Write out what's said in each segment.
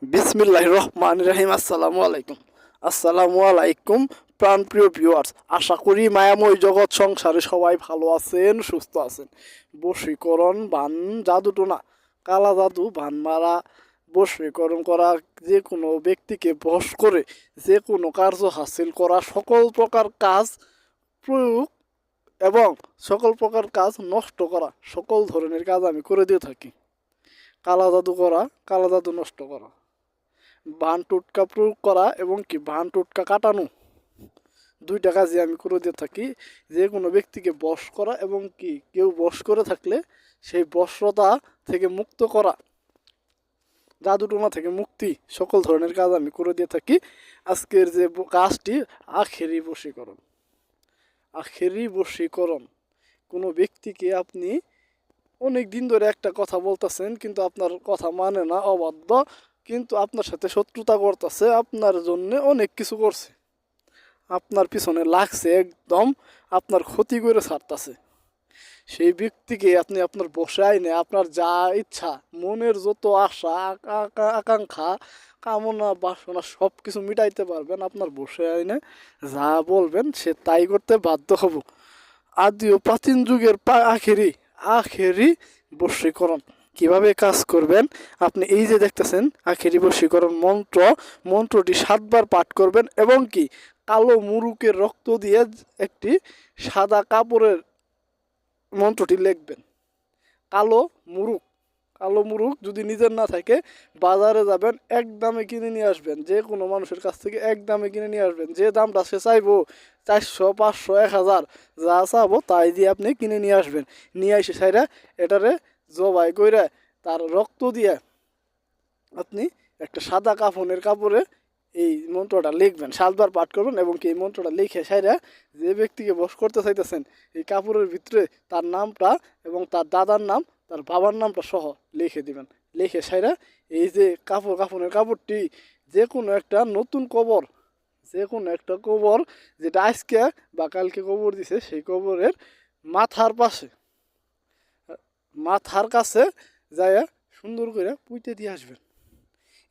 বিসমিল্লাহির রহমানির রহিম। আসসালামু আলাইকুম প্রাণপ্রিয় ভিউয়ার্স, আশা করি মায়াময় জগৎ সংসারে সবাই ভালো আছেন, সুস্থ আছেন। বশীকরণ, বান, জাদুটোনা, কালা জাদু, বান মারা, বশীকরণ করা, যে কোনো ব্যক্তিকে বশ করে যে কোনো কার্য হাসিল করা, সকল প্রকার কাজ প্রয়োগ এবং সকল প্রকার কাজ নষ্ট করা, সকল ধরনের কাজ আমি করে দিয়ে থাকি। কালা জাদু করা, কালা জাদু নষ্ট করা, বান টোটকা প্রয়োগ করা এবং কি বান টোটকা কাটানো, দুইটা কাজই আমি করে দিয়ে থাকি। যে কোনো ব্যক্তিকে বশ করা এবং কি কেউ বশ করে থাকলে সেই বশরতা থেকে মুক্ত করা, জাদুটোনা থেকে মুক্তি, সকল ধরনের কাজ আমি করে দিয়ে থাকি। আজকের যে কাজটি আখেরি বশীকরণ। আখেরি বশীকরণ, কোনো ব্যক্তিকে আপনি অনেক দিন ধরে একটা কথা বলতেছেন কিন্তু আপনার কথা মানে না, অবাধ্য, কিন্তু আপনার সাথে শত্রুতা করতেছে, আপনার জন্য অনেক কিছু করছে, আপনার পিছনে লাগছে, একদম আপনার ক্ষতি করে ছাড়তেছে। সেই ব্যক্তিকে আপনি আপনার বসে আইনে আপনার যা ইচ্ছা, মনের যত আশা আকাঙ্ক্ষা কামনা বাসনা সব কিছু মিটাইতে পারবেন। আপনার বসে আইনে যা বলবেন সে তাই করতে বাধ্য হব। আদি ও প্রাচীন যুগের আখেরি বশীকরণ। কিভাবে কাজ করবেন? আপনি এই যে দেখতেছেন আখেরি বশীকরণ মন্ত্রটি 7 বার পাঠ করবেন এবং কি কালো মুরুকের রক্ত দিয়ে একটি সাদা কাপড়ের মন্ত্রটি লিখবেন। কালো মুরুক যদি নিজের না থাকে বাজারে যাবেন, এক দামে কিনে নিয়ে আসবেন, যে কোনো মানুষের কাছ থেকে এক দামে কিনে নিয়ে আসবেন। যে দামটা সে চাইবো 400, 500, 1000 যা চাবো তাই দিয়ে আপনি কিনে নিয়ে আসবেন। নিয়ে এসে সাইরা এটারে জবাই কইরা তার রক্ত দিয়ে আপনি একটা সাদা কাপড়ে এই মন্ত্রটা লিখবেন, 7 বার পাঠ করবেন এবং কি এই মন্ত্রটা লিখে সাইরা যে ব্যক্তিকে বশ করতে চাইতেছেন এই কাপড়ের ভিতরে তার নামটা এবং তার দাদার নাম, তার বাবার নামটা সহ লিখে দিবেন। লিখে সাইরা এই যে কাপড়ের কাপড়টি যে কোনো একটা নতুন কবর, যে কোনো একটা কবর যেটা আজকে বা কালকে কবর দিছে সেই কবরের মাথার কাছে যায় সুন্দর করে পুঁতে দিয়ে আসবেন।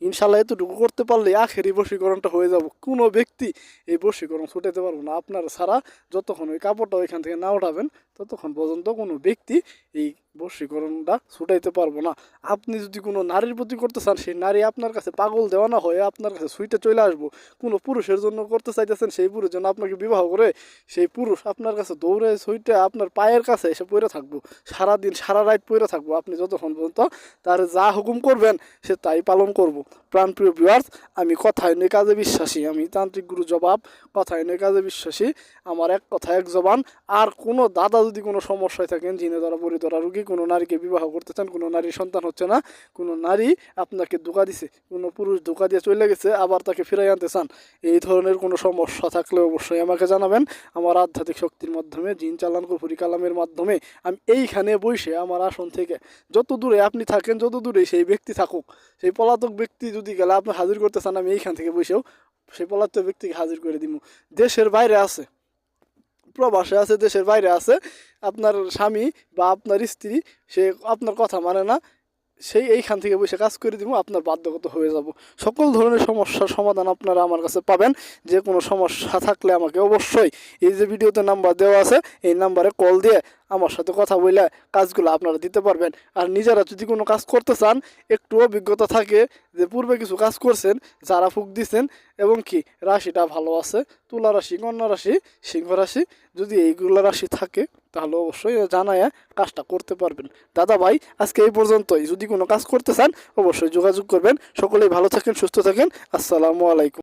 ইনশাল্লাহ এতটুকু করতে পারলে আখেরি বশীকরণটা হয়ে যাব। কোনো ব্যক্তি এই বশীকরণ ছুটাইতে পারবো না। আপনারা ছাড়া যতক্ষণ ওই কাপড়টা ওইখান থেকে না উঠাবেন ততক্ষণ পর্যন্ত কোনো ব্যক্তি এই বশীকরণটা ছুটাইতে পারবো না। আপনি যদি কোনো নারীর প্রতি করতে চান, সেই নারী আপনার কাছে পাগল দেওয়ানা হয়ে আপনার কাছে ছুটে চলে আসবো। কোনো পুরুষের জন্য করতে চাইতেছেন, সেই পুরুষ যেন আপনাকে বিবাহ করে সেই পুরুষ আপনার কাছে দৌড়ে ছুটে আপনার পায়ের কাছে এসে পড়ে থাকবো, সারাদিন সারা রাত পড়ে থাকবো। আপনি যতক্ষণ পর্যন্ত তার যা হুকুম করবেন সে তাই পালন করব। প্রাণপ্রিয় ভিউয়ার্স, আমি কথায় নয় কাজে বিশ্বাসী, আমি তান্ত্রিক গুরু জবাব, কথায় নয় কাজে বিশ্বাসী। আমার এক কথা এক জবান। আর কোনো দাদা যদি কোনো সমস্যায় থাকেন, জিনে ধরা পরি ধরা রুগী, কোনো নারীকে বিবাহ করতে চান, কোনো নারীর সন্তান হচ্ছে না, কোনো নারী আপনাকে ধোঁকা দিছে, কোনো পুরুষ ধোঁকা দিয়ে চলে গেছে আবার তাকে ফিরাই আনতে চান, এই ধরনের কোনো সমস্যা থাকলে অবশ্যই আমাকে জানাবেন। আমার আধ্যাত্মিক শক্তির মাধ্যমে, জিন চালান কুফরি কালামের মাধ্যমে আমি এইখানে বসে আমার আসন থেকে যত দূরে আপনি থাকেন, যত দূরে সেই ব্যক্তি থাকুক, সেই পলাতক ব্যক্তি যদি গেলে আপনি হাজির করতে চান, আমি এইখান থেকে বসেও সেই পলাতক ব্যক্তিকে হাজির করে দিব। দেশের বাইরে আছে, প্রবাসে আছে, দেশের বাইরে আছে, আপনার স্বামী বা আপনার স্ত্রী সে আপনার কথা মানে না, সেই এইখান থেকে বসে কাজ করে দিব, আপনার বাধ্যগত হয়ে যাব। সকল ধরনের সমস্যার সমাধান আপনারা আমার কাছে পাবেন। যে কোনো সমস্যা থাকলে আমাকে অবশ্যই এই যে ভিডিওতে নাম্বার দেওয়া আছে এই নাম্বারে কল দিয়ে আমার সাথে কথা বলে কাজগুলো আপনারা দিতে পারবেন। আর নিজেরা যদি কোনো কাজ করতে চান, একটু অভিজ্ঞতা থাকে যে পূর্বে কিছু কাজ করছেন, যারা ফুক দিচ্ছেন এবং কি রাশিটা ভালো আছে, তুলা রাশি, কন্যা রাশি, সিংহ রাশি, যদি এইগুলো রাশি থাকে তাহলে অবশ্যই জানায় কাজটা করতে পারবেন। দাদা ভাই, আজকে এই পর্যন্তই। যদি কোনো কাজ করতে চান অবশ্যই যোগাযোগ করবেন। সকলেই ভালো থাকেন, সুস্থ থাকেন। আসসালামু আলাইকুম।